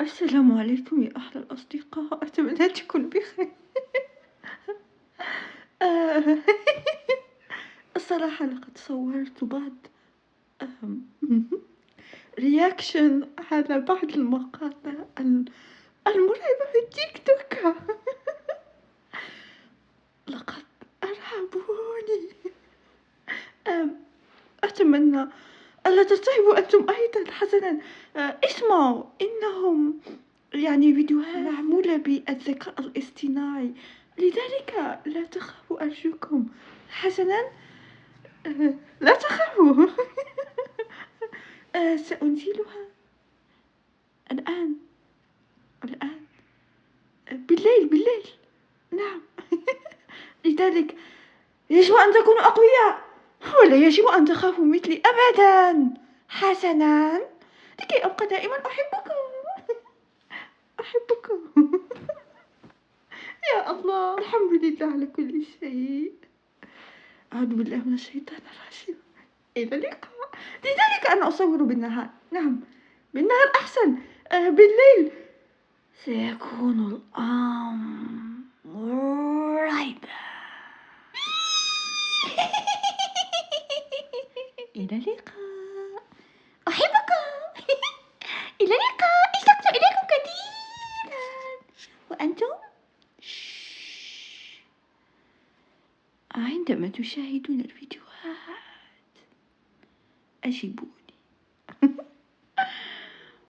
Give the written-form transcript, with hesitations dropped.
السلام عليكم يا أحلى الأصدقاء، أتمنى تكونوا بخير. آه، الصراحة لقد صورت بعض آمم، reaction على بعض المقاطع المرعبة في التيك توك. لقد أرعبوني. أتمنى ألا ترتعبوا أنتم أيضًا. حسنًا، اسمعوا، إنهم يعني فيديوهات معمولة بالذكاء الاصطناعي، لذلك لا تخافوا أرجوكم. حسنًا، لا تخافوا. سأنزلها الآن، الآن، بالليل، نعم. لذلك يجب أن تكونوا أقوياء، ولا يجب أن تخافوا مثلي أبدًا. حسنًا، لكي أبقى دائمًا أحبكم. أحبكم. يا الله، الحمد لله على كل شيء. أعوذ بالله من الشيطان الرجيم. إلى اللقاء. لذلك أنا أصور بالنهار، نعم، بالنهار أحسن. بالليل سيكون الأمر مرعبًا. إلى اللقاء، أحبكم. إلى اللقاء، اشتقت إليكم كثيرًا. وأنتم؟ عندما تشاهدون الفيديوهات أجيبوني.